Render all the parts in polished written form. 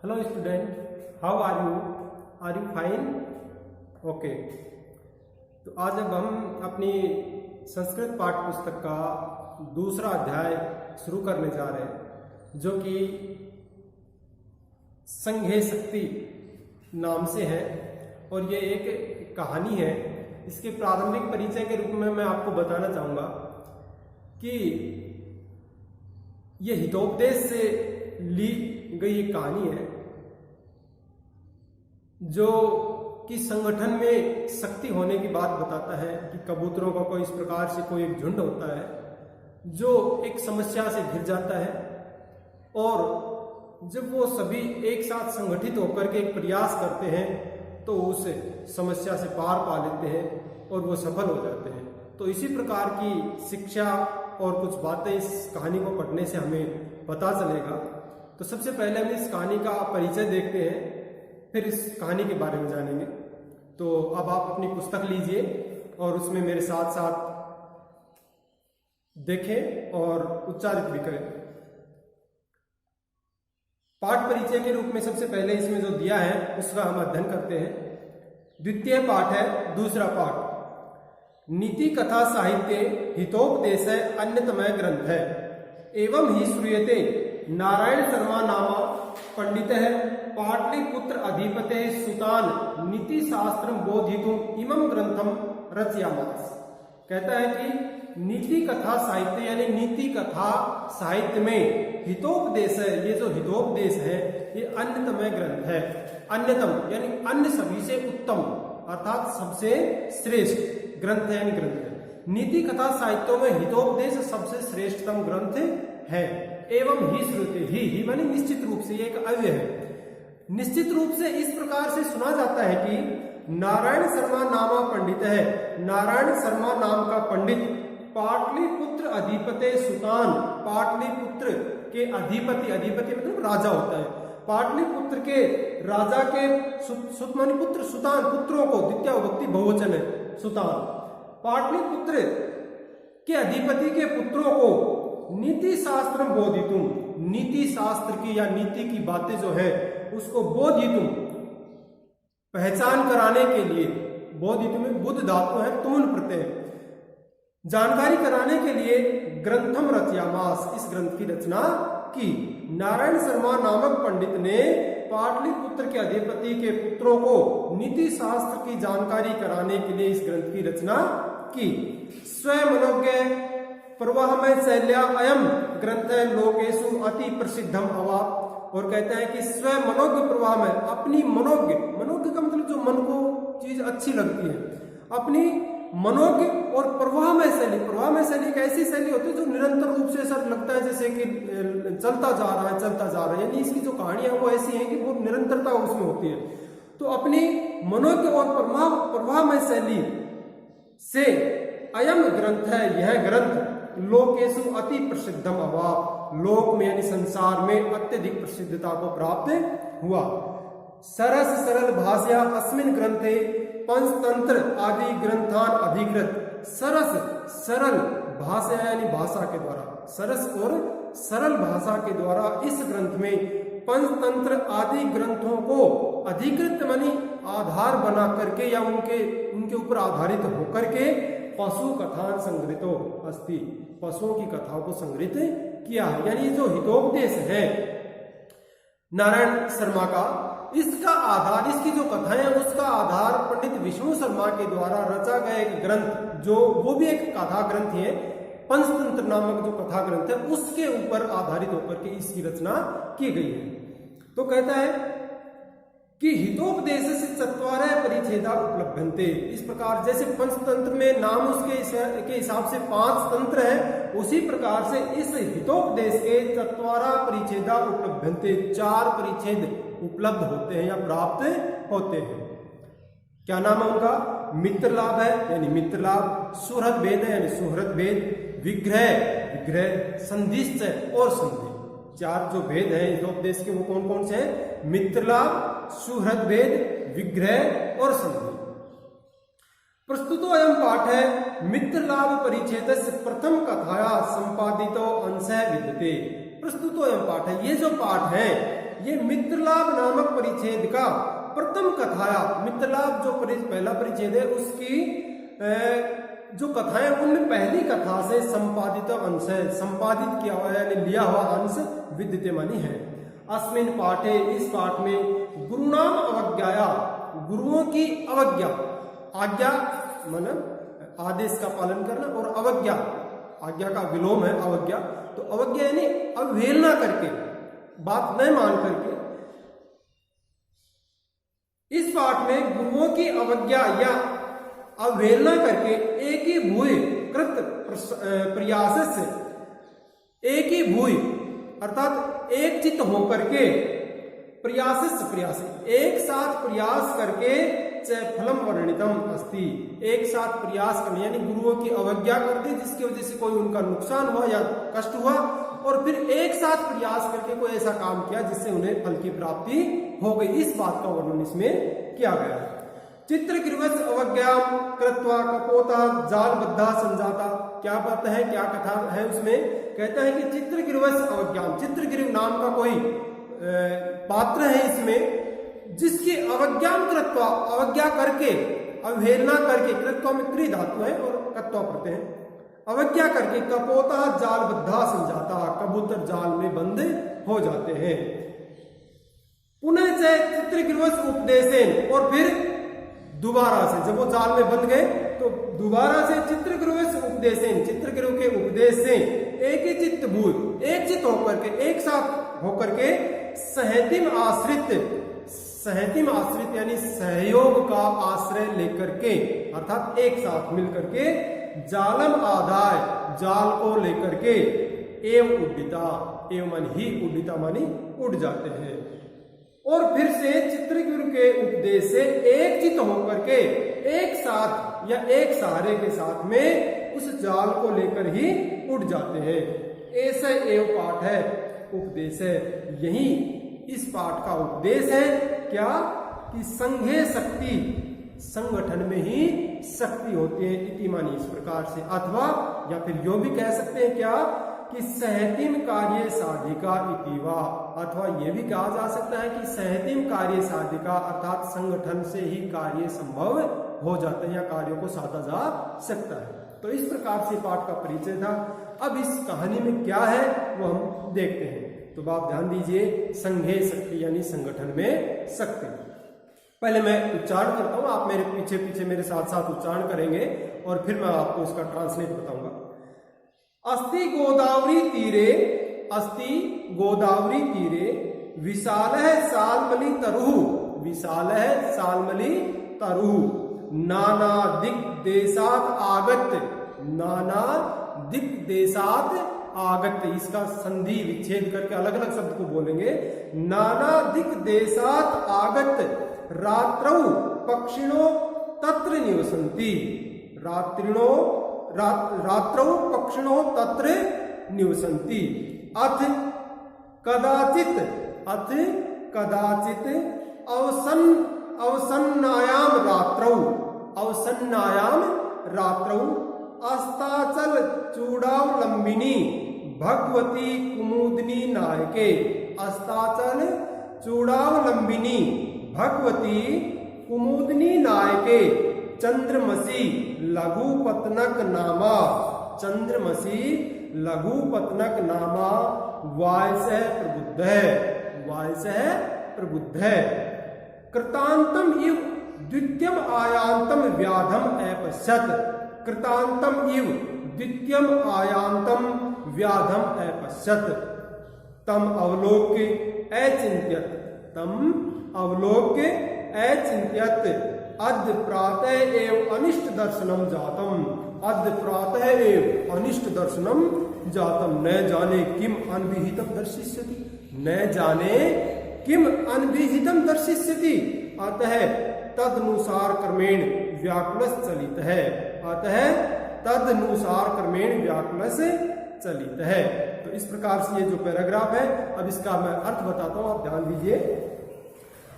Hello student, how are you? Are you fine? Okay. तो आज अब हम अपनी संस्कृत पाठ्य पुस्तक का दूसरा अध्याय शुरू करने जा रहे हैं, जो कि संघे शक्ति नाम से है और ये एक कहानी है। इसके प्रारंभिक परिचय के रूप में मैं आपको बताना चाहूँगा कि ये हितोपदेश से ली गई एक कहानी है, जो कि संगठन में शक्ति होने की बात बताता है कि कबूतरों का कोई इस प्रकार से कोई एक झुंड होता है जो एक समस्या से घिर जाता है, और जब वो सभी एक साथ संगठित होकर के एक प्रयास करते हैं तो उस समस्या से पार पा लेते हैं और वो सफल हो जाते हैं। तो इसी प्रकार की शिक्षा और कुछ बातें इस कहानी को पढ़ने से हमें पता चलेगा। तो सबसे पहले हम इस कहानी का परिचय देखते हैं, फिर इस कहानी के बारे में जानेंगे। तो अब आप अपनी पुस्तक लीजिए और उसमें मेरे साथ साथ देखें और उच्चारित भी करें। पाठ परिचय के रूप में सबसे पहले इसमें जो दिया है उसका हम अध्ययन करते हैं। द्वितीय पाठ है, दूसरा पाठ नीति कथा साहित्य हितोपदेश अन्यतम ग्रंथ है एवं ही श्रूयते नारायण शर्मा नामा पंडित है पाटलिपुत्र अधिपते सुतान नीति शास्त्र बोधितुम इमं ग्रंथम रचयामास। कहता है कि नीति कथा साहित्य यानी नीति कथा साहित्य में हितोपदेश है, ये जो हितोपदेश है ये अन्यतम ग्रंथ है। अन्यतम यानी अन्य सभी से उत्तम अर्थात सबसे श्रेष्ठ ग्रंथ है, यानी ग्रंथ है। नीति कथा साहित्यों में हितोपदेश सबसे श्रेष्ठतम ग्रंथ है। एवं ही श्रुति ही माने निश्चित रूप से, ये एक अव्यय है। निश्चित रूप से इस प्रकार से सुना जाता है कि नारायण शर्मा नामा पंडित है, नारायण शर्मा नाम का पंडित पाटलिपुत्र अधिपते सुतान, पाटलिपुत्र के अधिपति, अधिपति मतलब राजा होता है, पाटलिपुत्र के राजा के सुतमनि पुत्र सुतान पुत्रों को, द्वितीय विभक्ति बहुवचन है सुतान, पाटलिपुत्र के अधिपति के पुत्रों को नीति शास्त्र बोधितुम, नीति शास्त्र की या नीति की बातें जो है उसको बोधितुम पहचान कराने के लिए, बोधितुम में बुद्ध धातु है, तुमुन प्रत्यय, जानकारी कराने के लिए ग्रंथम रचयामास, इस ग्रंथ की रचना की। नारायण शर्मा नामक पंडित ने पाटलिपुत्र के अधिपति के पुत्रों को नीति शास्त्र की जानकारी कराने के लिए इस ग्रंथ की रचना की। स्वयं मनोज्ञ प्रवाहमय शैल्या अयम ग्रंथ लोकेशु अति प्रसिद्धम अवा। और कहता है कि स्वयं मनोज्ञ प्रवाह में, अपनी मनोज्ञ, मनोज्ञ का मतलब जो मन को चीज अच्छी लगती है, अपनी मनोज्ञ और प्रवाहमय शैली, प्रवाहमय शैली एक ऐसी शैली होती है जो निरंतर रूप से ऐसा लगता है जैसे कि चलता जा रहा है, चलता जा रहा है, यानी इसकी जो कहानियां वो ऐसी हैं कि वो निरंतरता उसमें होती है। तो अपनी मनोज्ञ और प्रवाहमय शैली से अयम ग्रंथ है, यह ग्रंथ लोकेशु अति प्रसिद्धम अवा, लोक में यानी संसार में अत्यधिक प्रसिद्धता को प्राप्त हुआ। सरस सरल भाषा अस्मिन ग्रंथे पंचतंत्र आदि ग्रंथान अधिकृत। सरस सरल भाषा यानी भाषा के द्वारा, सरस और सरल भाषा के द्वारा इस ग्रंथ में पंचतंत्र आदि ग्रंथों को अधिकृत मानी आधार बना करके या उनके ऊपर आधारित होकर के पशु कथान संग्रहितो अस्ति, पशुओं की कथाओं को संग्रहित किया है। यानी जो हितोपदेश है नारायण शर्मा का, इसका आधार, इसकी जो कथाएं हैं उसका आधार पंडित विष्णु शर्मा के द्वारा रचा गया एक ग्रंथ, जो वो भी एक कथा ग्रंथ है, पंचतंत्र नामक जो कथा ग्रंथ है उसके ऊपर आधारित होकर के इसकी रचना की गई है। तो कहता है कि हितोपदेश से चत्वारः परिच्छेदा उपलभ्यन्ते। इस प्रकार जैसे पंचतंत्र में नाम उसके के हिसाब से 5 तंत्र है, उसी प्रकार से इस हितोपदेश के चत्वारः परिच्छेदा उपलभ्यन्ते, 4 परिच्छेद उपलब्ध होते हैं या प्राप्त होते हैं। क्या नाम है उनका? मित्र लाभ है यानी मित्र लाभ, सुहृद भेद है यानी सुहृद भेद, विग्रह विग्रह, संधिश्चय और संधि। 4 जो भेद है हितोपदेश के वो कौन कौन से हैं? मित्र लाभ, सुहृद भेद, विग्रह और संधि। प्रस्तुतो अयम पाठ है मित्र लाभ परिच्छेदस्य प्रथम कथाया संपादितो अंशः विद्यते। प्रस्तुतो अयम पाठ है, ये जो पाठ है ये मित्रलाभ नामक परिच्छेद का प्रथम कथाया, मित्रलाभ जो पहला परिच्छेद है उसकी जो कथाएं उनमें पहली कथा से संपादित अंश है, संपादित किया हुआ यानी लिया हुआ अंश विद्यमानी है। अस्मिन पाठे, इस पाठ में गुरुनाम अवज्ञाया, गुरुओं की अवज्ञा, आज्ञा मतलब आदेश का पालन करना और अवज्ञा, आज्ञा का विलोम है अवज्ञा, तो अवज्ञा यानी अवहेलना करके, बात न मान करके। इस पाठ में गुरुओं की अवज्ञा या अवहेलना करके एक ही भूय कृत प्रयास से, एक ही भूय अर्थात एक चित्त होकर के, प्रयास एक साथ प्रयास करके फलम वर्णितम अस्ति, एक साथ प्रयास करने यानी गुरुओं की अवज्ञा कर दी जिसकी वजह से कोई उनका नुकसान हुआ या कष्ट हुआ, और फिर एक साथ प्रयास करके कोई ऐसा काम किया जिससे उन्हें फल की प्राप्ति हो गई, इस बात का वर्णन इसमें किया गया है। चित्रगिरवस अवज्ञा कृत्वा कपोता जालबद्धा संजाता, क्या बात है, क्या कथा है उसमें, कहता है कि चित्रगिरवस अवज्ञा, चित्रगिरिव नाम का कोई पात्र है इसमें जिसकी अवज्ञा कृत्वा, अवज्ञा करके, अवहेलना करके, कृत्वा में क्री धातु है और कत्वा प्रत्यय है, अवज्ञा करके कपोता जालबद्धा संजाता, कबूतर जाल में बंद हो जाते हैं। पुनः से चित्रगिरवस उपदेशेन, और फिर दोबारा से जब वो जाल में बंद गए तो दोबारा से चित्रगिरवस उपदेशेन, चित्रगिरव के उपदेश से एक ही चित्त भूत, एक चित्त होकर के, एक साथ होकर के सहतिम आश्रित, सहतिम आश्रित यानी सहयोग का आश्रय लेकर के, अर्थात एक साथ मिलकर के जालम आदाय, जाल को लेकर के, एव उड्डिता, एव मन ही उड्डिता मानी उड़ जाते हैं। और फिर से चित्रगिरु के उपदेश से एक चित्त होकर के एक साथ या एक सहारे के साथ में उस जाल को लेकर ही उड़ जाते हैं। ऐसा एव पाठ है, उपदेश है, यही इस पाठ का उपदेश है क्या, कि संघे शक्ति, संगठन में ही शक्ति होती है, इति मानी इस प्रकार से, अथवा या फिर यो भी कह सकते हैं क्या कि सहतिम कार्य साधिका इतिवा, अथवा यह भी कहा जा सकता है कि सहतिम कार्य साधिका अर्थात संगठन से ही कार्य संभव हो जाते हैं या कार्यों को साधा जा सकता है। तो इस प्रकार से पाठ का परिचय था। अब इस कहानी में क्या है वो हम देखते हैं। तो आप ध्यान दीजिए, संघे शक्ति यानी संगठन में शक्ति। पहले मैं उच्चारण करता हूं, आप मेरे पीछे पीछे मेरे साथ साथ उच्चारण करेंगे और फिर मैं आपको इसका ट्रांसलेट बताऊंगा। अस्ति गोदावरी तीरे, अस्ति गोदावरी तीरे विशाल है सालमली तरुः, विशाल है सालमली तरुः, नाना दिक देशात आगत, नाना दिक देशात आगत, इसका संधि विच्छेद करके अलग अलग शब्द को बोलेंगे। नाना दिक देशात आगत रात्रौ पक्षिणो तत्र निवसन्ति, रात्रिणो रात्रौ पक्षिणो तत्र निवसन्ति, अथ कदाचित, अथ कदाचित अवसन्नायाम रात्रौ, अवसन्नायाम रात्रौ अस्ताचल चूड़ावलंबिनी भगवती कुमुदिनी नायके, अस्ताचल चूड़ावलंबिनी भगवती कुमुदिनी नायके चंद्रमसी लघुपत्नक नामा, चंद्रमसी लघुपत्नक नामा वायसः प्रबुद्ध है, वायसः प्रबुद्ध है। कृतांतम इव द्वितीयम आयांतम व्याधम अपश्यत, कृतांतम इव द्वितीयम आयांतम व्याधम अपश्यत, तम अवलोक्य अचिंत्यत, तम अवलोक्य अचिंत्यत, अद्य प्रातः एव अनिष्ट दर्शनम जातम, अद्य प्रातः एव अनिष्ट दर्शनम जातम, न जाने किम अनभिहितम दर्शिष्यति, न जाने किम अनभिहितम दर्शिष्यति, अतः तदनुसार क्रमेण व्याकुलस चलित है, अतः तदनुसार क्रमेण व्याकुलस चलित है। तो इस प्रकार से ये जो पैराग्राफ है, अब इसका मैं अर्थ बताता हूं, आप ध्यान दीजिए।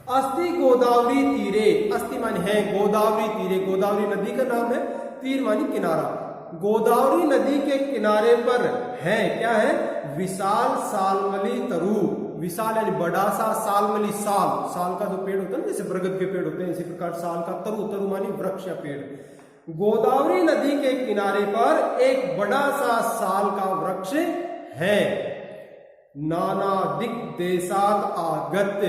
अस्ति गोदावरी तीरे, अस्ति माने है, गोदावरी तीरे, गोदावरी नदी का नाम है, तीर मानी किनारा, गोदावरी नदी के किनारे पर है, क्या है, विशाल सालमली तरु। विशाल यानी बड़ा सा, सालमली साल का जो पेड़ होता है ना, जैसे बरगद के पेड़ होते हैं, इसी प्रकार साल का तरु मानी वृक्ष या पेड़। गोदावरी नदी के किनारे पर एक बड़ा सा साल का वृक्ष है। नाना दिक देशात आगत,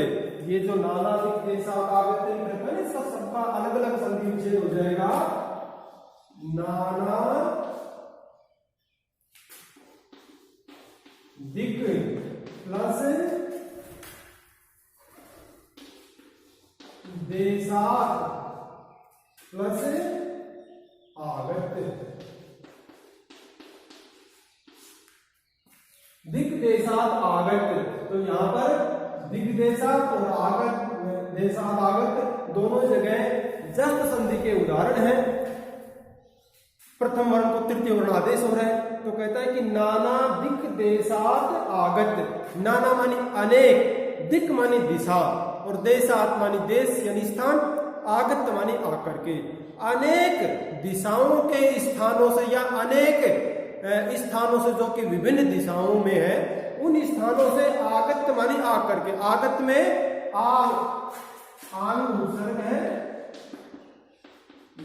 ये जो नाना दिक देशात आगत है, इसका सबका अलग अलग संधि विच्छेद हो जाएगा। नाना दिक प्लस देशात प्लस आगत। दिग्देशात आगत, तो यहां पर दिग्देशात और आगत, देशात आगत दोनों जगह जस्त संधि के उदाहरण हैं। प्रथम वर्ण को तृतीय वर्ण आदेश हो रहा है, तो कहता है कि नाना दिक देशात आगत। नाना मानी अनेक, दिक मानी दिशा और देशात मानी देश यानी स्थान, आगत मानी आकर के। अनेक दिशाओं के स्थानों से या अनेक स्थानों से जो कि विभिन्न दिशाओं में है, उन स्थानों से आगत मानी आकर के। आगत में आंग उपसर्ग है,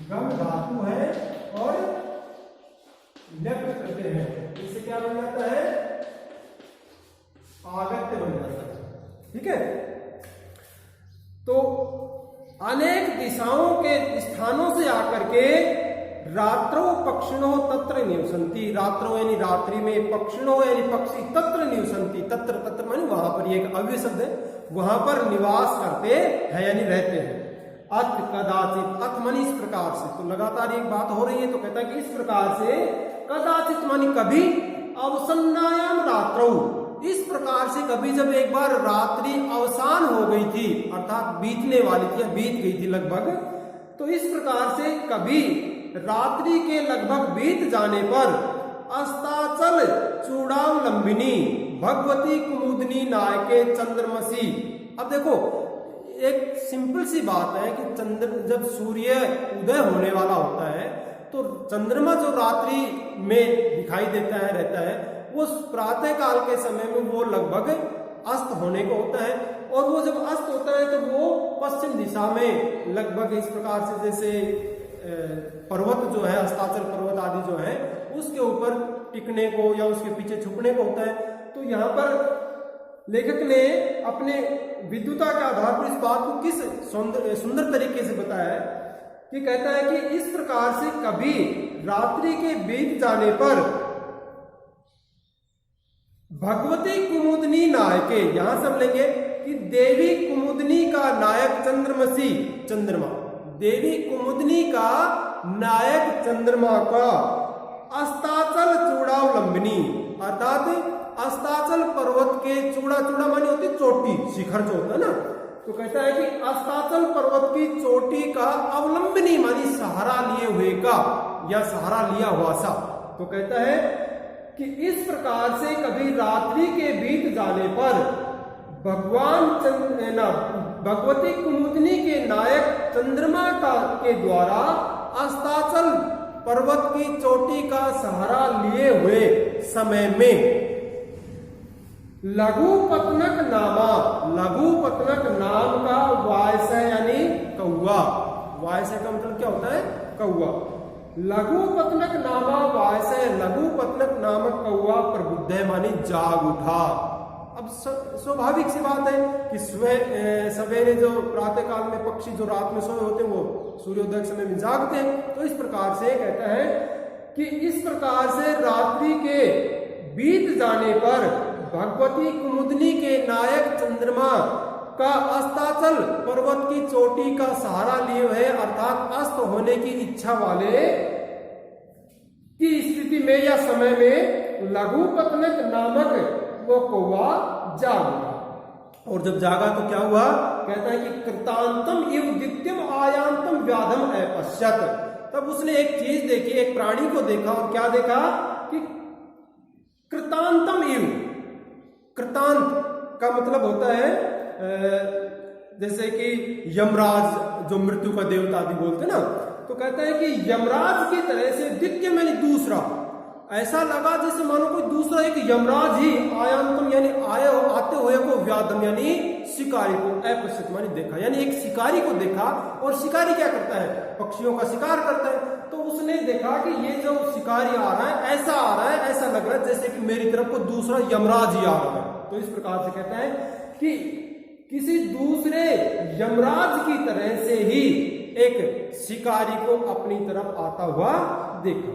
गम धातु है और व्यक्त करते हैं, इससे क्या बन जाता है, आगत्य बन जाता है। ठीक है, तो अनेक दिशाओं के स्थानों से आकर के रात्रो पक्षिणो तत्र निवसंती। रात्रो यानी रात्रि में, पक्षिणो यानी पक्षी, तत्र निवसंती, तत्र मानी वहां पर, ये एक अव्यय शब्द है, वहां पर निवास करते हैं यानी रहते हैं। अथ कदाचित, अथ मानी इस प्रकार से, तो लगातार एक बात हो रही है, तो कहता है कि इस प्रकार से, कदाचित मानी कभी, अवसन्नायाम रात्रौ, इस प्रकार से कभी जब एक बार रात्रि अवसान हो गई थी, अर्थात बीतने वाली थी या बीत गई थी लगभग, तो इस प्रकार से कभी रात्रि के लगभग बीत जाने पर अस्ताचल चूड़ावलंबिनी भगवती कुमुदनी नायके चंद्रमसी। अब देखो, एक सिंपल सी बात है कि जब सूर्य उदय होने वाला होता है, तो चंद्रमा जो रात्रि में दिखाई देता है, रहता है, वो प्रातः काल के समय में वो लगभग अस्त होने को होता है, और वो जब अस्त होता है तो वो पश्चिम दिशा में लगभग इस प्रकार से, जैसे पर्वत जो है, अस्ताचल पर्वत आदि जो है, उसके ऊपर टिकने को या उसके पीछे छुपने को होता है। तो यहाँ पर लेखक ने अपने विद्युता के आधार पर इस बात को किस सुंदर तरीके से बताया है कि कहता है कि इस प्रकार से कभी रात्रि के बीत जाने पर भगवती कुमुदनी नायके, यहां सब लेंगे कि देवी कुमुदनी का नायक चंद्रमसी, चंद्रमा, देवी कुमुदनी का नायक चंद्रमा का अस्ताचल चूड़ावलंबिनी, अर्थात अस्ताचल पर्वत के चूड़ा मानी होती चोटी, शिखर जो होता है ना, तो कहता है कि अस्ताचल पर्वत की चोटी का अवलंबिनी मानी सहारा लिए हुए का या सहारा लिया हुआ सा। तो कहता है कि इस प्रकार से कभी रात्रि के बीत जाने पर भगवती कुमुदनी के नायक चंद्रमा के द्वारा अस्ताचल पर्वत की चोटी का सहारा लिए हुए समय में लघुपत्नक नाम का वायसय यानी कौआ, वायसय का मतलब क्या होता है, कौआ। लघुपत्नक नामा वायसय, लघुपत्नक नामक कौआ प्रबुद्ध मानी जाग उठा। अब स्वाभाविक सी बात है कि सवेरे जो प्रातः काल में पक्षी जो रात में सोए होते हैं वो सूर्योदय के समय में जागते हैं। तो इस प्रकार से कहता है कि इस प्रकार से रात्रि के बीत जाने पर भगवती कुमुदनी के नायक चंद्रमा का अस्ताचल पर्वत की चोटी का सहारा लिए हुए, अर्थात अस्त होने की इच्छा वाले की स्थिति में या समय में लघुपत्नक नामक वो कौवा जाग उठा। और जब जागा तो क्या हुआ, कहता है कि कृतांतम इव द्वितीयम आयांतम व्याधम अपश्यत। तब उसने एक चीज देखी, एक प्राणी को देखा, और क्या देखा कि कृतांतम इव, कृतांत का मतलब होता है जैसे कि यमराज जो मृत्यु का देवता आदि बोलते ना, तो कहता है कि यमराज की तरह से द्वितीय मानी दूसरा, ऐसा लगा जैसे मानो कोई दूसरा एक यमराज ही आयांतम यानी आते हुए को व्याधम यानी शिकारी को अपश्यत मानी देखा, यानी एक शिकारी को देखा। और शिकारी क्या करता है, पक्षियों का शिकार करता है। तो उसने देखा कि ये जो शिकारी आ रहा है ऐसा आ रहा है, ऐसा लग रहा है जैसे कि मेरी तरफ को दूसरा यमराज ही आ रहा है। तो इस प्रकार से कहता है कि किसी दूसरे यमराज की तरह से ही एक शिकारी को अपनी तरफ आता हुआ देखा।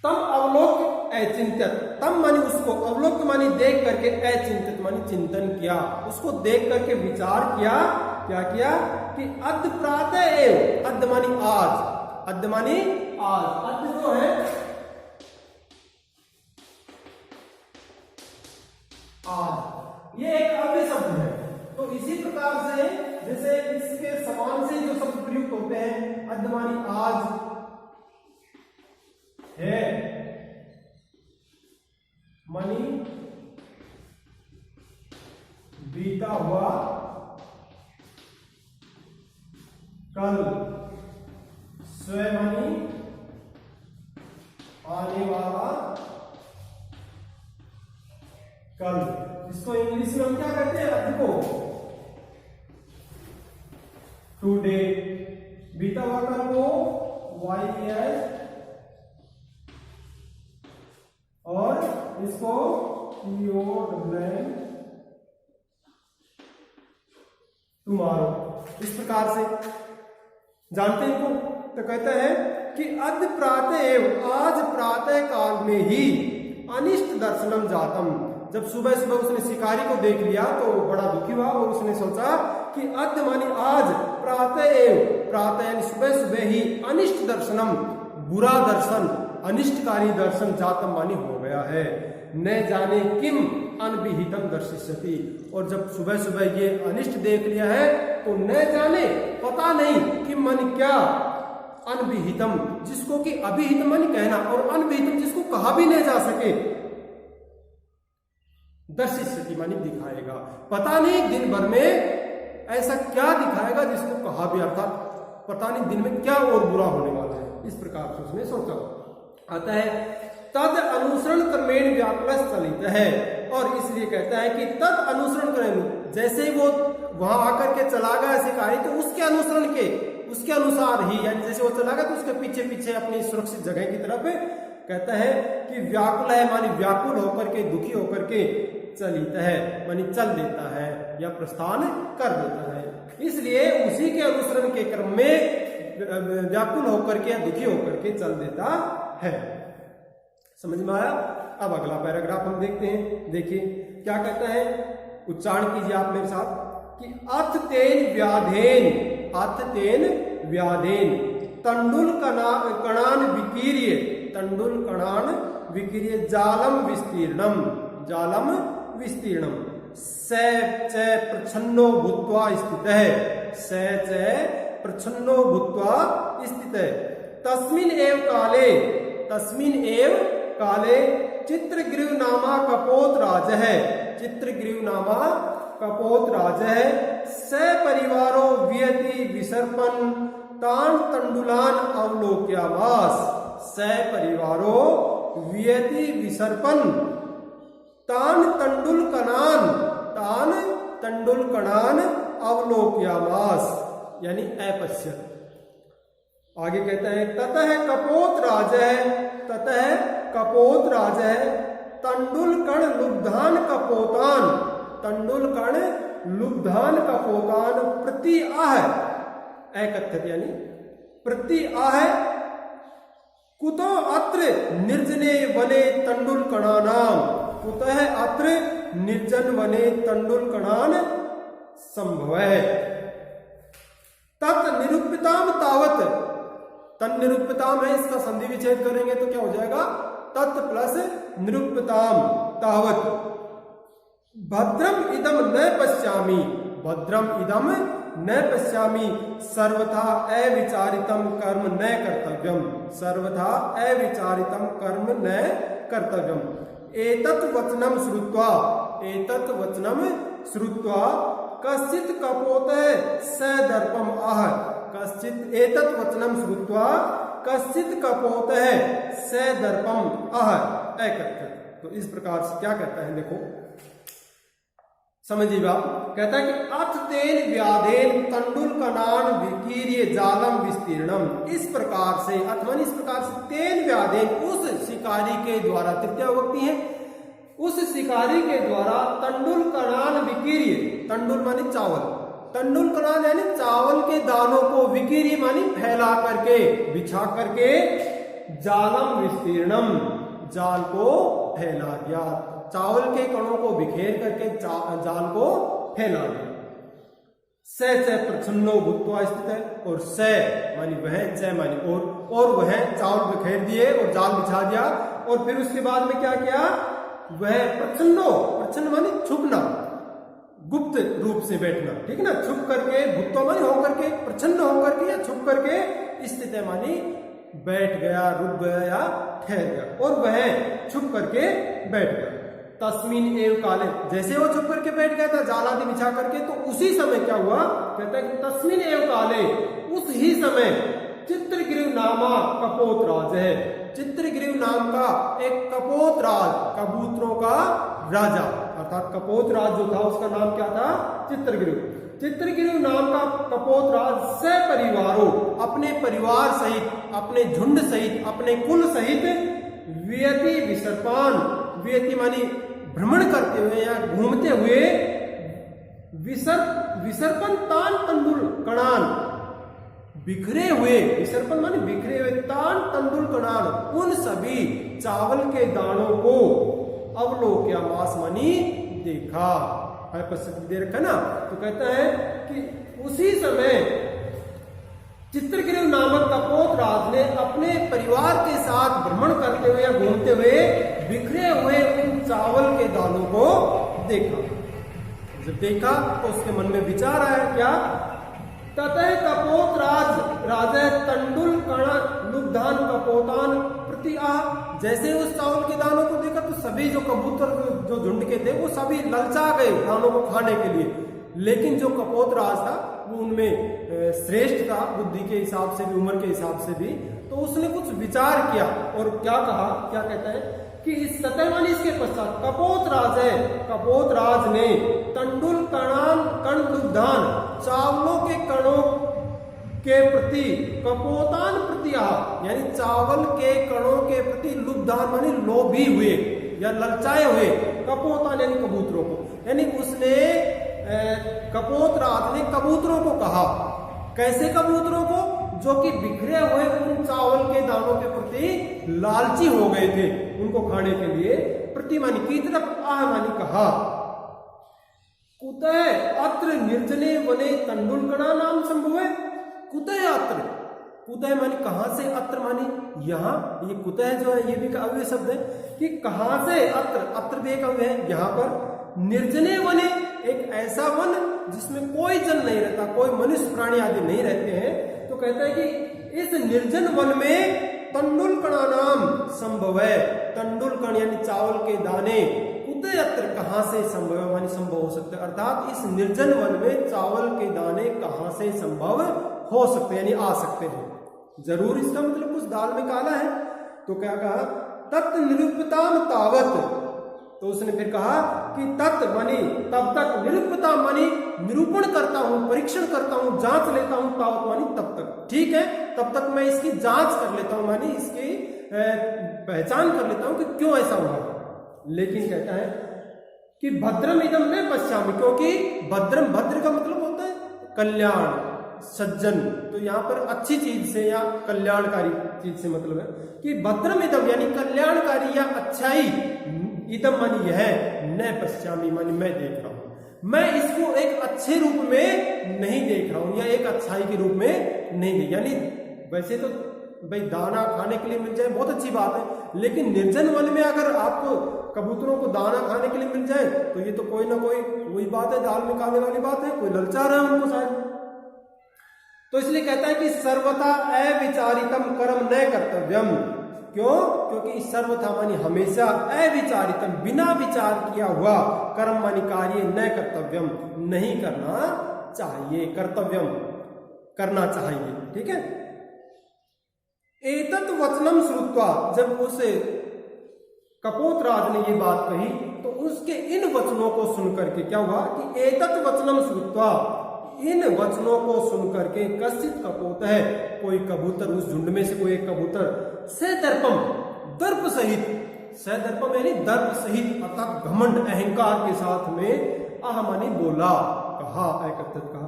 तम अवलोक अचिंतित, तम मानी उसको, अवलोक मानी देख करके, अचिंतित मानी चिंतन किया, उसको देख करके विचार किया। क्या किया कि अद्य प्रातः एव, अद्य मानी आज, अद्य मानी आज, अद्य जो है आज, ये एक अव्यय शब्द है। तो इसी प्रकार से जैसे इसके समान से जो शब्द प्रयुक्त होते हैं, अद्य मानी आज है, मनी बीता हुआ कल, स्वयं मनी आने वाला कल। इसको इंग्लिश में हम क्या कहते हैं, अद्य को टुडे, बीता हुआ कल को YES, और इसको टुमारो, इस प्रकार से जानते हैं को। तो कहता है कि अद्य प्रातः एव, आज प्रातः काल में ही अनिष्ट दर्शनम जातम, जब सुबह सुबह उसने शिकारी को देख लिया तो बड़ा दुखी हुआ और उसने सोचा कि अद्य मानी आज, प्रातः एव, प्रातः यानी सुबह सुबह ही, अनिष्ट दर्शनम बुरा दर्शन, अनिष्टकारी दर्शन जातम मानी हो गया है। न जाने किम अनभिहितम दर्शिष्यति, और जब सुबह सुबह ये अनिष्ट देख लिया है तो न जाने, पता नहीं, किम मानी क्या, अनभिहितम जिसको कि अभिहितम मानी कहना, और अनभिहितम जिसको कहा भी नहीं जा सके, दर्शिष्यति मानी दिखाएगा। पता नहीं दिन भर में ऐसा क्या दिखाएगा जिसको कहा भी, अर्थात पता नहीं दिन में क्या और बुरा होने वाला है, इस प्रकार से उसने सोचा। आता है तद अनुसरण क्रमेण व्याकुल चलित है, और इसलिए कहता है कि तद अनुसरण क्रमेण, जैसे वो वहां आकर के चला गया शिकारी तो उसके अनुसरण के, उसके अनुसार ही, यानी जैसे वो चला गया तो उसके पीछे पीछे अपनी सुरक्षित जगह की तरफ कहता है कि व्याकुल है मानी व्याकुल होकर के, दुखी होकर के, चलित है मानी चल देता है या प्रस्थान कर देता है। इसलिए उसी के अनुसरण के क्रम में व्याकुल होकर के या दुखी होकर के चल देता है। समझ में आया? अब अगला पैराग्राफ हम देखते हैं। देखिए क्या कहता है, उच्चारण कीजिए आप मेरे साथ कि अथ तेन व्याधेन, अथ तेन व्याधेन तंडुल कणान विकीर्य, तंडुल कणान विकीर्य जालम विस्तीर्णम, जालम विस्तीर्णम स च प्रच्छन्नो भूत्वा स्थित है, स च प्रच्छन्नो भूत्वा स्थित है। तस्मिन् एव काले, तस्मिन् एव काले चित्रग्रीव नामा कपोत राज है, चित्रग्रीव नामा कपोत राज है। स परिवारो वियति विसर्पन तान तंडुलान अवलोक्यावास, स परिवारो वियति विसर्पन तान तंडुल कणान, तान तंडुल कणान अवलोक्यावास, यानी अपश्यत। आगे कहता है ततः कपोत राज है, ततः कपोत राज है तंडुल कण लुब्धान कपोतान, तंडुल कण लुब्धान कपोतान प्रति आह, एकत्रित यानी प्रति आह कुतो अत्र निर्जने वने तंडुल कणानाम, कुतः अत्र निर्जन वने तंडुल कणान संभव है। तत् निरूपिताम तावत, तन निरूपिताम है, इसका संधि विच्छेद करेंगे तो क्या हो जाएगा, तत् प्लस निरूपिताम तावत भद्रम इदम न पश्यामि, भद्रम इदम न पश्यामि सर्वथा अविचारितम कर्म न कर्तव्यम, सर्वथा अविचारितम कर्म न कर्तव्यम। एतत् वचनम श्रुत्वा, एतत् वचनम श्रुत्वा कश्चित् कपोतः स दर्पम आह। कश्चित् एतत् वचनम श्रुत्वा कश्चित् कपोतः स दर्पम आह एकत्र। तो इस प्रकार से क्या कहता है, देखो समझिए आप। कहता है कि अथ तेन व्याधेन तंडुल कनान विकीर्य जालम विस्तीर्णम। इस प्रकार से अथवा इस प्रकार से तेन व्याधेन उस शिकारी के द्वारा, तृतीया विभक्ति है, उस शिकारी के द्वारा तंडुल कनान विकीर्य, तंडुल माने चावल, तंडुल कनान यानी चावल के दानों को, विकीर्य मानी फैला करके, बिछा करके, जालम विस्तीर्णम जाल को फैला दिया, चावल के कणों को बिखेर करके जाल को फैला दिया। स च प्रच्छन्नो भूत्वा स्थित है, और स मानी वह, च मानी और वह चावल बिखेर दिए और जाल बिछा दिया, और फिर उसके बाद में क्या किया, वह प्रच्छन्नो, प्रच्छन्न मानी छुपना, गुप्त रूप से बैठना, ठीक है ना, छुप करके, भूत्वा मानी होकर के, प्रच्छन्न होकर के या छुप करके, स्थित है मानी बैठ गया, रुक गया या ठहर गया, और वह छुप करके बैठ गया। तस्मिन एव काले, जैसे वो छुप करके बैठ गया था जाल आदि बिछा करके, तो उसी समय क्या हुआ, कहता है कि तस्मिन एव काले, उस ही समय चित्रग्रीव नामा कपोतराज है, चित्रग्रीव नाम का एक कपोतराज, कबूतरों का राजा, अर्थात कपोतराज जो था उसका नाम क्या था, चित्रग्रीव। चित्रग्रीव नाम का कपोतराज से परिवारों, अपने परिवार सहित, अपने झुंड सहित, अपने कुल सहित, व्यति विसर्पान, व्यति मानी भ्रमण करते हुए या घूमते हुए, विसर्पन तान तंडुल कणान, बिखरे हुए, विसर्पन मानी बिखरे हुए, तान तंडुल कणान, उन सभी चावल के दानों को अवलोक्यामास मानी देखा, दे रखा ना। तो कहता है कि उसी समय चित्रग्रीव नामक कपोतराज ने अपने परिवार के साथ भ्रमण करते हुए या घूमते हुए बिखरे हुए उन चावल के दानों को देखा। जब देखा तो उसके मन में विचार आया, क्या, ततः कपोतराज राजा तंडुल कण लुब्धान कपोतान प्रति आह। जैसे उस चावल के दानों को देखा तो सभी जो कबूतर जो झुंड के थे वो सभी ललचा गए दानों को खाने के लिए, लेकिन जो कपोतराज था वो उनमें श्रेष्ठ था, बुद्धि के हिसाब से भी, उम्र के हिसाब से भी, तो उसने कुछ विचार किया और क्या कहा, क्या कहता है कि इस सतहवानी इसके पश्चात कपोतराज है, कपोतराज ने तंडुल कणान कण लुब्धान, चावलों के कणों के प्रति, कपोतान प्रति आह, यानी चावल के कणों के प्रति, लुब्धान मानी लोभी हुए या ललचाए हुए, कपोतान यानी कबूतरों को, यानी उसने कपोतराज ने कबूतरों को कहा, कैसे कबूतरों को, जो कि बिखरे हुए उन चावल के दानों के प्रति लालची हो गए थे उनको खाने के लिए, प्रति मानी की तरफ, आह मानी कहा, कुतः अत्र निर्जने वने तंडुल कणा नाम संभव है, कुतः अत्र, कुतः मानी कहां से, अत्र मानी यहां, ये कुतः जो है ये भी अव्यय शब्द है कि कहां से, अत्र, अत्र भी एक अव्यय है यहां पर, निर्जने वने, एक ऐसा वन जिसमें कोई जन नहीं रहता, कोई मनुष्य प्राणी आदि नहीं रहते हैं, तो कहता है कि इस निर्जन वन में तंडुल कणा नाम संभव है, तंडुल कण यानी चावल के दाने, कुतः अत्र कहां से संभव है मानी संभव हो सकता है, अर्थात इस निर्जन वन में चावल के दाने कहां से संभव हो सकते हैं, यानी आ सकते हैं, जरूर इसका मतलब कुछ दाल में काला है। तो क्या कहा, तत् निरूपताम तावत, तो उसने फिर कहा कि तत् मानी तब तक, निरूपता मानी निरूपण करता हूं, परीक्षण करता हूं, जांच लेता हूं, तावत मानी तब तक, ठीक है, तब तक मैं इसकी जांच कर लेता हूं, मानी इसकी पहचान कर लेता हूं कि क्यों ऐसा हुआ। लेकिन कहता है कि भद्रम इदम न पश्यामि, क्योंकि भद्रम, भद्र का मतलब होता है कल्याण, सज्जन, तो यहाँ पर अच्छी चीज से या कल्याणकारी चीज से मतलब है कि भद्रम इदम यानी कल्याणकारी या अच्छाई, इदम मानी यह, न पश्यामी मानी मैं देख रहा हूं, मैं इसको एक अच्छे रूप में नहीं देख रहा हूं या एक अच्छाई के रूप में नहीं देख, यानी वैसे तो भाई दाना खाने के लिए मिल जाए बहुत अच्छी बात है, लेकिन निर्जन वन में अगर आपको कबूतरों को दाना खाने के लिए मिल जाए तो ये तो कोई ना कोई वही बात है, दाल में खाने वाली बात है, कोई ललचा रहा है उनको शायद। तो इसलिए कहता है कि सर्वथा अविचारितम कर्म न कर्तव्यम, क्यों? क्योंकि सर्वथा मानी हमेशा, अविचारितम बिना विचार किया हुआ, कर्म मानी कार्य न कर्तव्यम नहीं करना चाहिए, कर्तव्यम करना चाहिए। ठीक है। एतत् वचनम श्रुत्वा, जब उस कपोतराज ने ये बात कही तो उसके इन वचनों को सुनकर के क्या हुआ कि एतत् वचनम श्रुत्वा, इन वचनों को सुनकर के कश्चित कपोत है, कोई कबूतर, उस झुंड में से कोई एक कबूतर, सदर्पम दर्प सहित, सदर्पम यानी दर्प सहित अर्थात घमंड अहंकार के साथ में आहमानी बोला, कहा, एकत्रित कहा।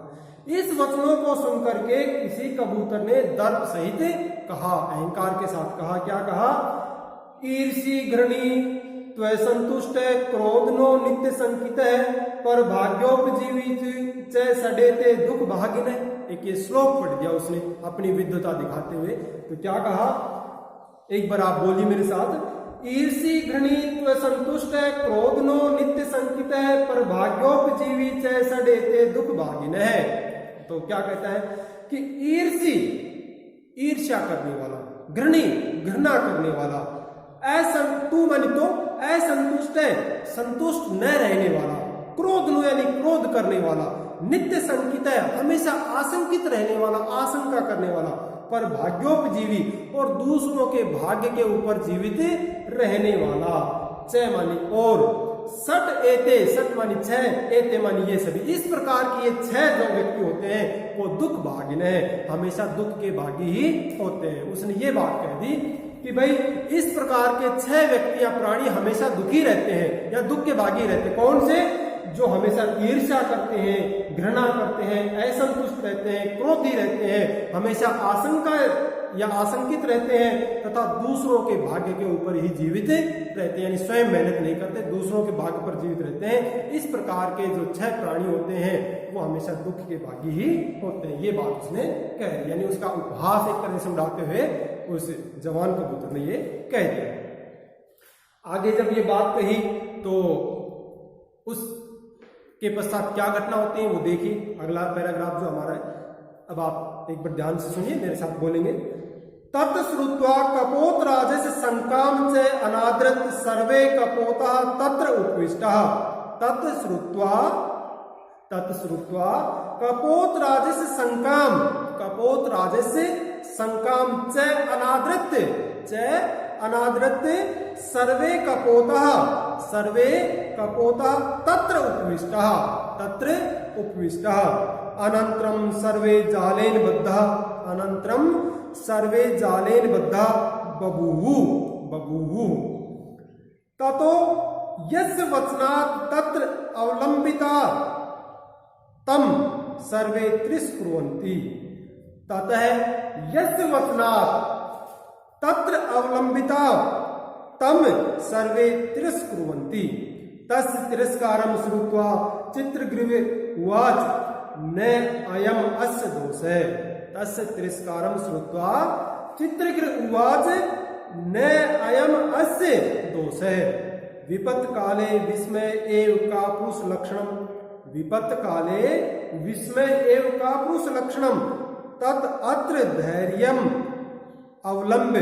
इस वचनों को सुनकर के किसी कबूतर ने दर्प सहित कहा, अहंकार के साथ कहा। क्या कहा? ईर्षि घृणी त्वय संतुष्ट है, क्रोधनो नित्य संकित है, पर भाग्योपजीवी च सडेते दुख भागिन है। एक ये श्लोक पढ़ दिया उसने अपनी विद्वता दिखाते हुए। तो क्या कहा, एक बार आप बोलिए मेरे साथ। ईर्षि घृणी त्वय संतुष्ट है, क्रोधनो नित्य संकित है, पर भाग्योपजीवी च सडेते दुख भागिन है। तो क्या कहता है कि ईर्षि, ईर्ष्या करने वाला, घृणी घृणा करने वाला, तू मानी तो असंतुष्ट है, संतुष्ट न रहने वाला, क्रोध नो यानी क्रोध करने वाला, नित्य संकित है हमेशा आशंकित रहने वाला, आशंका करने वाला, पर भाग्योपजीवी और दूसरों के भाग्य के ऊपर जीवित रहने वाला, च मानी और, सट एते, सट मानी छह, एते मानी ये सभी, इस प्रकार की ये छह जो व्यक्ति होते हैं वो दुख भागिन है, हमेशा दुख के भागी ही होते हैं। उसने ये बात कह दी कि भाई इस प्रकार के छह व्यक्ति या प्राणी हमेशा दुखी रहते हैं या दुख के भागी रहते हैं। कौन से? जो हमेशा ईर्ष्या करते हैं, घृणा करते हैं, असंतुष्ट रहते हैं, क्रोधी रहते हैं, हमेशा आशंका या आशंकित रहते हैं तथा दूसरों के भाग्य के ऊपर ही जीवित रहते हैं, यानी स्वयं मेहनत नहीं करते, दूसरों के भाग्य पर जीवित रहते हैं। इस प्रकार के जो छह प्राणी होते हैं वो हमेशा दुख के भागी ही होते हैं। ये बात उसने कह दी, यानी उसका उपहास एक तरह से उड़ाते हुए उस जवान कबूतर ने ये कह दिया। आगे जब ये बात कही तो उस के पश्चात क्या घटना होती है वो देखिए, अगला पैराग्राफ जो हमारा है। अब आप एक बार ध्यान से सुनिए, मेरे साथ बोलेंगे। तत् श्रुत्वा कपोतराजस्य शंकाम च अनादृत सर्वे कपोतः तत्र उपविष्टः। तत् श्रुत्वा कपोतराजस्य शंकाम, कपोतराजस्य शंकाम च अनादृत सर्वे कपोतः तत्र उपविष्टः। अनंतरम सर्वे जालेन बद्धा बभूवुः। ततो यस्य वचनात् तत्र अवलंबिता तम सर्वे तिरस्कुर्वन्ति। ततः यस्य वचनात् तत्र अवलंबिता तम सर्वे तिरस्कुर्वन्ति। तस्य तिरस्कारं श्रुत्वा चित्रग्रीव उवाच न अयम् अस्य दोषः। तस्य तिरस्कारं श्रुत्वा चित्रग्रीव उवाच न अयम् अस्य दोषः। विपत्काले विस्मय एव कापुरुष लक्षणम्। विपत्काले विस्मय एव कापुरुष लक्षणम्। तत् अत्र धैर्यम् अवलंब्य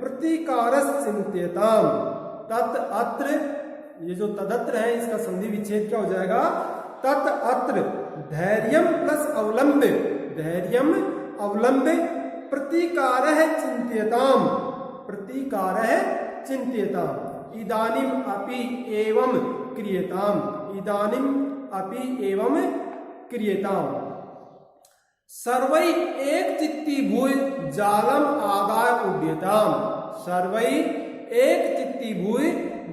प्रतिकारस चिंत्यताम। तत् अत्र, ये जो तदत्र है इसका संधि विच्छेद क्या हो जाएगा? तत् अत्र धैर्यम प्लस अवलंब्य, धैर्यम अवलंब्य प्रतिकारः चिंत्यताम, प्रतिकारः चिंत्यताम। इदानीम अपि एवं क्रियताम, इदानीम अपि एवं क्रियताम। सर्वै एक चित्ती भूय जालम आदाय उड्यताम। सर्वै एक चित्ती भूय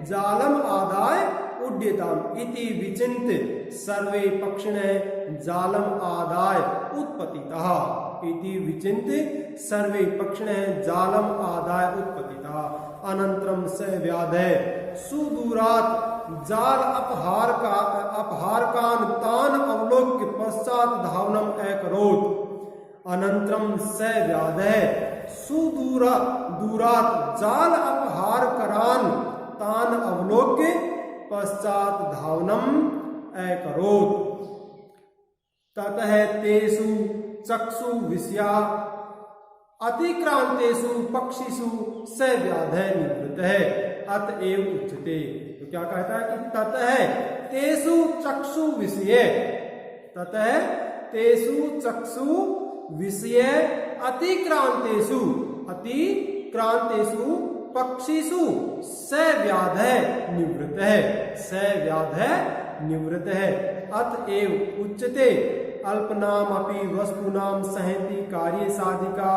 जालम आदाय उड्यताम। इति विचिन्त्य सर्वे पक्षिणः जालम आदाय उत्पतितः। इति विचिन्त्य सर्वे पक्षिणः जालम आदाय उत्पतितः। अनन्तरं स व्याधः सुदूरात् जाल अपहारकान् तान् अवलोक्य पश्चात् धावनम् अकरोत्। अनन्तरं स व्याधः सुदूरात् जाल अपहारकान् तान् अवलोक्य पश्चात् धावनम् अकरोत्। ततः तेषु चक्षु विषया अतिक्रांतेषु पक्षिषु स व्याधय निवृत्तः अतएव उच्यते। तो क्या कहता है कि ततः तेषु चक्षु विषये, ततः तेषु चक्षु विषये अतिक्रांतेषु, अतिक्रांतेषु पक्षिषु स व्याधय निवृत्तः, स व्याधय निवृत्तः अतएव उच्यते। अल्पनाम अपि वस्तूनाम सहति कार्य साधिका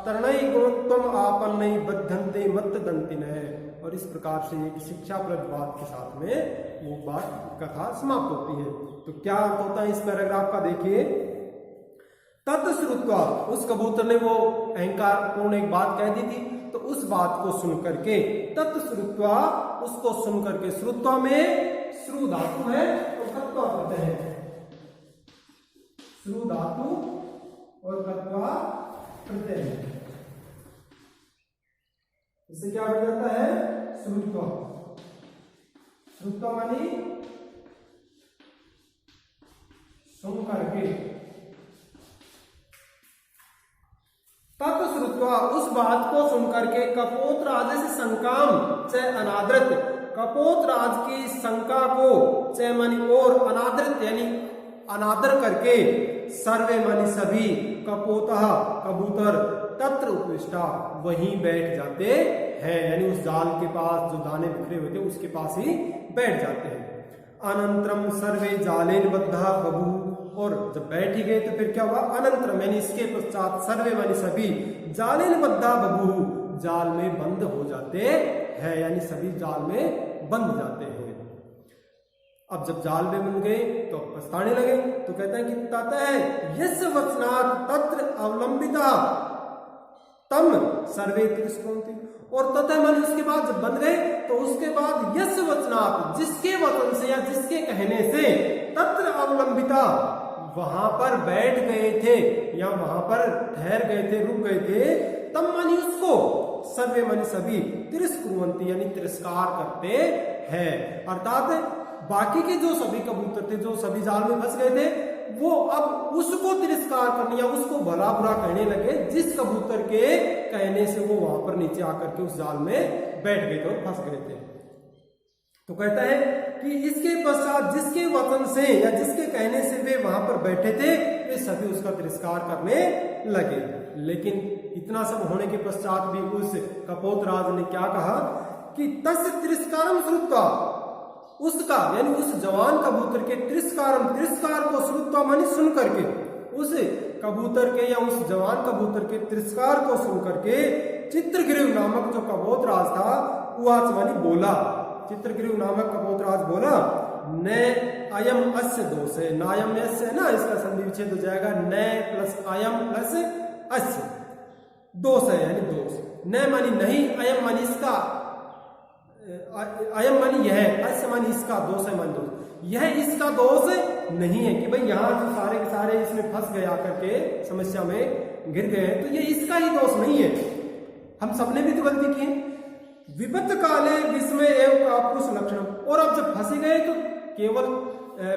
तरणय गुणत्वम आपन्नय बद्धन्ते मत दंतिनः। और इस प्रकार से एक शिक्षाप्रद बात के साथ में वो बात कथा समाप्त होती है। तो क्या अर्थ होता है इस पैराग्राफ का, देखिए। तत्श्रुत्वा, उस कबूतर ने वो अहंकार पूर्ण एक बात कह दी थी, तो उस बात को सुन करके, तत्श्रुत्वा, उसको सुन करके, श्रुत्वा में श्रु धातु है तो कत्वा कहते हैं, श्रु धातु और कत्वा प्रत्यय है, इससे क्या बन जाता है श्रुत्वा। श्रुत्वा मानी सुन करके, तत्श्रुत्वा, उस बात को सुन करके, कपोतराज से शंकाम च अनादृत, कपोतराज की शंका को च मानी और, अनादृत यानी अनादर करके, सर्वे मानी सभी, कपोतः कबूतर, तत्र उपविष्टा वहीं बैठ जाते हैं, यानी उस जाल के पास जो दाने बिखरे हुए थे उसके पास ही बैठ जाते हैं। अनंतरम सर्वे जालेन बद्धा बभू, और जब बैठ ही गए तो फिर क्या हुआ, अनंतरम यानी इसके पश्चात, सर्वे मानी सभी, जालेन बद्धा बभू, जाल में बंद हो जाते हैं, यानी सभी जाल में बंध जाते हैं। अब जब जाल में बन गए तो पछताने लगे, तो कहते हैं कि ततः यस्य वचनात् तत्र अवलंबिता तम सर्वे तिरस्कुर्वन्ति, और ततः मन उसके बाद जब बन गए तो उसके बाद यस्य वचनात्, जिसके वचन से या जिसके कहने से, तत्र अवलंबिता, वहां पर बैठ गए थे या वहां पर ठहर गए थे, रुक गए थे, तब मानी उसको, सर्वे मानी सभी, तिरस्कुर्वन्ति यानी तिरस्कार करते हैं। अर्थात बाकी के जो सभी कबूतर थे जो सभी जाल में फंस गए थे, वो अब उसको तिरस्कार करने या उसको भला बुरा कहने लगे, जिस कबूतर के कहने से वो वहां पर नीचे आकर के उस जाल में बैठ गए थे और फंस गए थे। तो कहता है कि इसके पश्चात जिसके वचन से या जिसके कहने से वे वहां पर बैठे थे, वे सभी उसका तिरस्कार करने लगे। लेकिन इतना सब होने के पश्चात भी उस कपोतराज ने क्या कहा कि तस्य तिरस्कारम श्रुत्वा, उसका यानी उस जवान कबूतर के तिरस्कार को श्रुत्वा मानी सुन करके, उस कबूतर के या उस जवान कबूतर के तिरस्कार को सुन करके, चित्रग्रीव नामक जो कबूतराज था उवाच मानी बोला, चित्रग्रीव नामक कबूतराज बोला, न अयम अस्य दोष है, नायम में अस्य है ना, इसका संधि विच्छेद हो जाएगा, न प्लस अयम प्लस अस्य, दोष है यानी दोष, न मानी नहीं, अयम मानी इसका, अयम मानी यह, अस्य मानी इसका, दोष है मानी दोष, यह इसका दोष नहीं है कि भाई यहाँ जो सारे के सारे इसमें फंस गए आकर के समस्या में गिर गए हैं, तो ये इसका ही दोष नहीं है, हम सबने भी तो गलती की है। विपत्त काले विस्मय एवं कापुरुष लक्षण, और अब जब फंसे गए तो केवल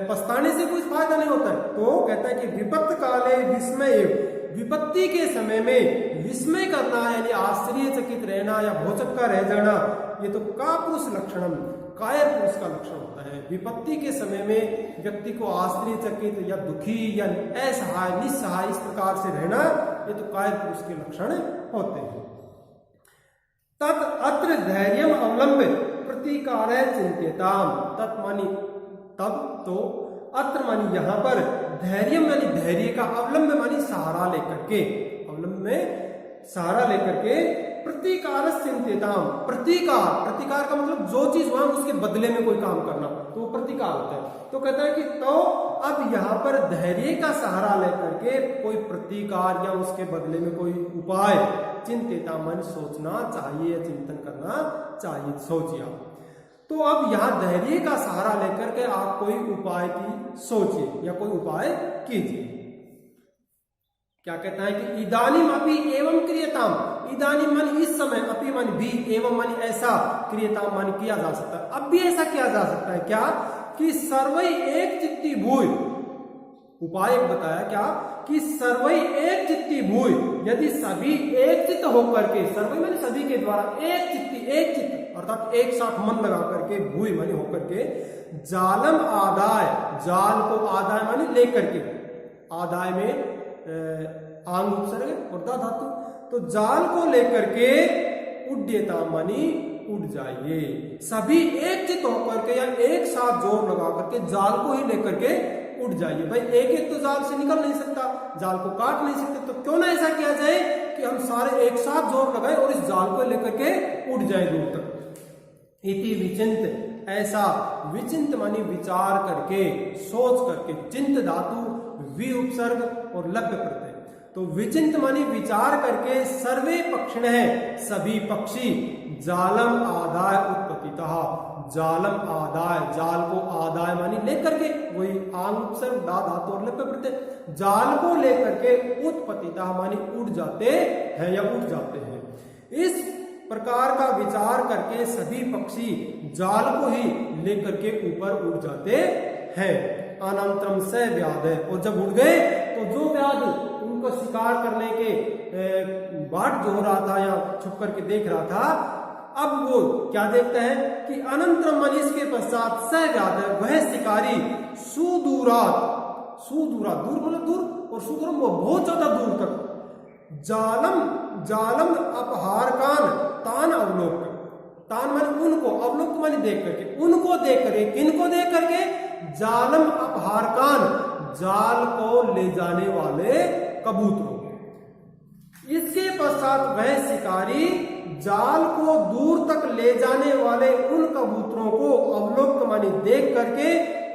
पछताने से कुछ फायदा नहीं होता है। तो कहता है कि विपत्त काले विस्मय एवं, विपत्ति के समय में विस्मय करना यानी आश्चर्यचकित रहना या भौचक्का रह जाना, ये तो कापुरुष लक्षणम, कायर पुरुष का लक्षण होता है। विपत्ति के समय में व्यक्ति को आश्चर्यचकित या दुखी या असहाय निस्सहाय इस प्रकार से रहना, ये तो कायर पुरुष के लक्षण होते हैं। तत् अत्र धैर्यम अवलंब प्रतीकार चिंत्यताम, तत् मानी तब, तो अत्र मानी यहाँ पर, धैर्य मानी धैर्य का, अवलंब मानी सहारा लेकर के, अवलंब में सहारा लेकर के, प्रतीकार चिंत्यताम, प्रतिकार, प्रतिकार का मतलब जो चीज वहां उसके बदले में कोई काम करना, तो वो प्रतिकार होता है। तो कहता है कि तो अब यहाँ पर धैर्य का सहारा लेकर के कोई प्रतिकार या उसके बदले में कोई उपाय, चिंत्यता मन सोचना चाहिए, चिंतन करना चाहिए, सोचिए। तो अब यहाँ धैर्य का सहारा लेकर के आप कोई उपाय की सोचिए या कोई उपाय कीजिए। क्या कहता है कि इदानीम अपि एवं क्रियताम, इदानीम मन इस समय, अपि मन भी, एवं मन ऐसा, क्रियताम मन किया जा सकता है, अब भी ऐसा किया जा सकता है। क्या कि सर्वै एक चित्ती भूय, उपाय बताया क्या कि सर्वै एक चित्ती भूय, यदि सभी एक चित्त होकर के, सर्वै माने सभी के द्वारा, एक चित्त अर्थात एक साथ मन लगा करके, भूय माने होकर के, जालम आदाय, जाल को आदाय माने लेकर के, आदाय में आंग उपसर्ग और दा धातु, तो जाल को लेकर के उड्यता मानी उड़ जाइए। सभी एक चित्त होकर के या एक साथ जोर लगा करके जाल को ही लेकर के उड़ जाइए। भाई एक एक तो जाल से निकल नहीं सकता, जाल को काट नहीं सकते, तो क्यों ना ऐसा किया जाए कि हम सारे एक साथ जोर लगाए और इस जाल को लेकर के उड़ जाए दूर तक। इति विचिंत, ऐसा, विचिंत मानी विचार करके, सोच करके, चिंत धातु वि उपसर्ग और लग्न प्रत्यय, तो विचिंत मानी विचार करके, सर्वे पक्षिण है, सभी पक्षी, जालम आदाय उत्पत्तितः, जालम आदाय, जाल को आदाय मानी लेकर के, वही आंग उपसर्ग दा धातु और लग्न प्रत्यय, जाल को लेकर के उत्पत्तितः मानी उड़ जाते हैं या उड़ जाते हैं। इस प्रकार का विचार करके सभी पक्षी जाल को ही लेकर के ऊपर उड़ जाते हैं। अनंतरम स व्याध, और जब उड़ गए तो जो व्याध उनको शिकार करने के बाट जो हो रहा था या छुप करके देख रहा था, अब वो क्या देखता है कि अनंतरम मानी इसके पश्चात स व्याध, वह शिकारी, सुदूरात, सुदूरात दूर मतलब दूर, और सुदूरम वो बहुत ज्यादा दूर तक, जालम अपहारकान तान अवलोक, तान माने उनको, अवलोक माने देख करके, उनको देख करके, किनको देख करके, जालम अपहारकान, जाल को ले जाने वाले कबूतरों। इसके पश्चात वह शिकारी जाल को दूर तक ले जाने वाले उन कबूतरों को अवलोक माने देख करके,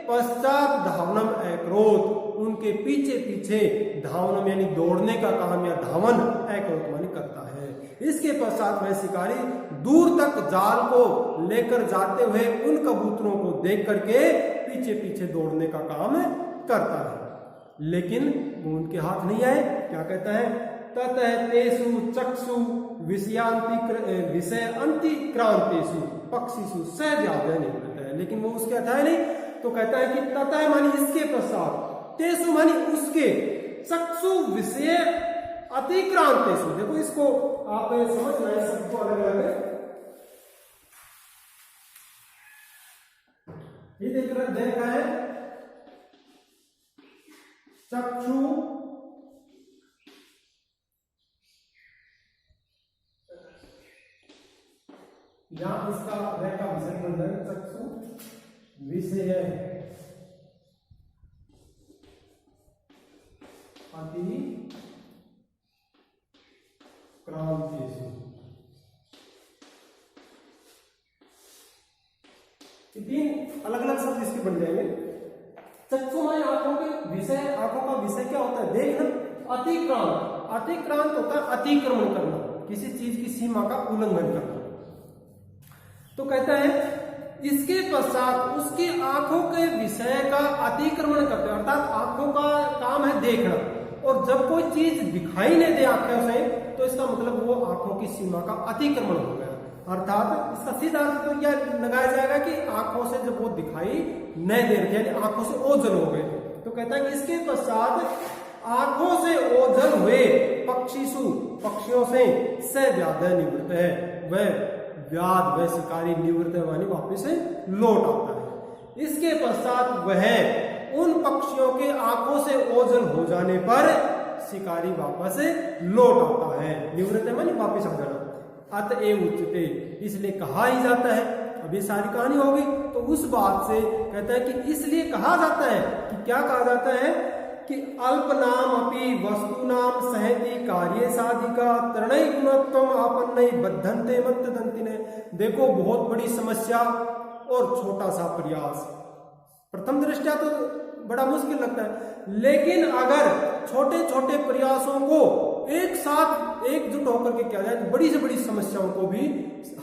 पश्चात धावनम अक्रोध, उनके पीछे पीछे धावनम यानी दौड़ने का काम या धावन अक्रोध माने करता है। इसके पश्चात वह शिकारी दूर तक जाल को लेकर जाते हुए उन कबूतरों को देख करके पीछे पीछे दौड़ने का काम करता है, लेकिन वो उनके हाथ नहीं आए। क्या कहता है, ततः तेसु चक्षु विषय अंतिक्रांतेषु पक्षीषु स व्याधय निवृत्त है, लेकिन वो उसके अध्याय नहीं, तो कहता है कि ततः मानी इसके पश्चात, तेसु मानी उसके, चक्षु विषय अतिक्रांतेषु, देखो इसको आप समझना है, सबको अलग अलग है। ये देखा है चक्षु यहां इसका रेखा विषय बन जाएगा, चक्षु विषय अति क्रांतिषु, तीन अलग अलग शब्द इसके बन जाएंगे। चक्षु माने आंखों के विषय, आंखों का विषय क्या होता है, देखना। अतिक्रांत, अतिक्रांत होता है अतिक्रमण करना, किसी चीज की सीमा का उल्लंघन करना। तो कहता है इसके पश्चात उसकी आंखों के विषय का अतिक्रमण करते हैं, अर्थात आंखों का काम है देखना, और जब कोई चीज दिखाई नहीं दे आंखों से, तो इसका मतलब वो आंखों की सीमा का अतिक्रमण हो गया। अर्थात इसका सीधा अर्थ तो क्या लगाया जाएगा कि आंखों से जब वो दिखाई नहीं दे रहे, यानी आंखों से ओझल हो गए। तो कहता है कि इसके पश्चात आंखों से ओझल हुए पक्षीसु, पक्षियों से स व्याधय निवृत्त है, वह व्याध, वह शिकारी निवृत्त वाणी वापिस लौट आता है। इसके पश्चात वह उन पक्षियों के आंखों से ओझल हो जाने पर शिकारी वापस लौट आता है, निवृत्त मानी वापिस आ जाना। अतएव उच्यते, इसलिए कहा ही जाता है। अब ये सारी कहानी होगी तो उस बात से कहता है कि इसलिए कहा जाता है कि क्या कहा जाता है कि अल्पनाम अपि वस्तुनाम सहति कार्य साधिका तरणय गुणत्वम आपन्नय बद्धन्ते मत्तदन्तिने। देखो बहुत बड़ी समस्या और छोटा सा प्रयास, प्रथम दृष्टया तो बड़ा मुश्किल लगता है, लेकिन अगर छोटे छोटे प्रयासों को एक साथ एकजुट होकर के किया जाए तो बड़ी से बड़ी समस्याओं को भी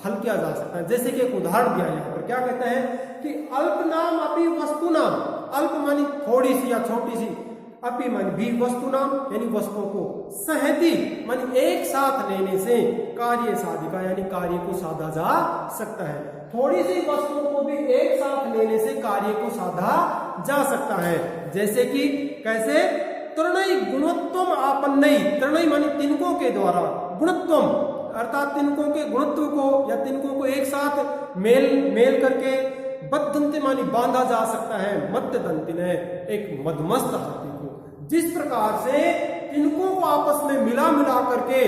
हल किया जा सकता है। जैसे कि एक उदाहरण दिया यहाँ पर, क्या कहता है कि अल्प नाम अपि वस्तु नाम, अल्प मानी थोड़ी सी या छोटी सी, अपि मानी भी वस्तु नाम यानी वस्तुओं को, सहती मानी एक साथ लेने से कार्य साधिका यानी कार्य को साधा जा सकता है। थोड़ी सी वस्तुओं को भी एक साथ लेने से कार्य को साधा जा सकता है। जैसे कि कैसे, त्रणय गुणोत्तम आपन्नई, त्रणय मानी तिनकों के द्वारा, गुणोत्तम अर्थात तिनकों के गुणत्व को या तिनकों को एक साथ मेल करके बद्धंते मानी बांधा जा सकता है, मध्य दंतिन है एक मदमस्त हाथी को। जिस प्रकार से तिनकों को आपस में मिला करके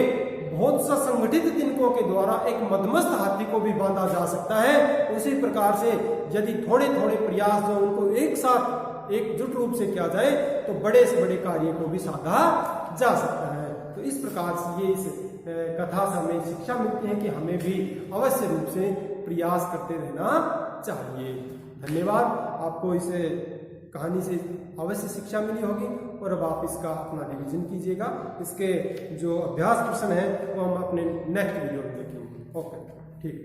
बहुत सा संगठित तिनकों के द्वारा एक मदमस्त हाथी को भी बांधा जा सकता है, उसी प्रकार से यदि थोड़े थोड़े प्रयास जो उनको एक साथ एकजुट रूप से किया जाए तो बड़े से बड़े कार्य को भी साधा जा सकता है। तो इस प्रकार से ये इस कथा से हमें शिक्षा मिलती है कि हमें भी अवश्य रूप से प्रयास करते रहना चाहिए। धन्यवाद। आपको इस कहानी से अवश्य शिक्षा मिली होगी और अब आप इसका अपना रिवीजन कीजिएगा। इसके जो अभ्यास प्रश्न है वो हम अपने नेक्स्ट वीडियो में देखेंगे। ओके, ठीक।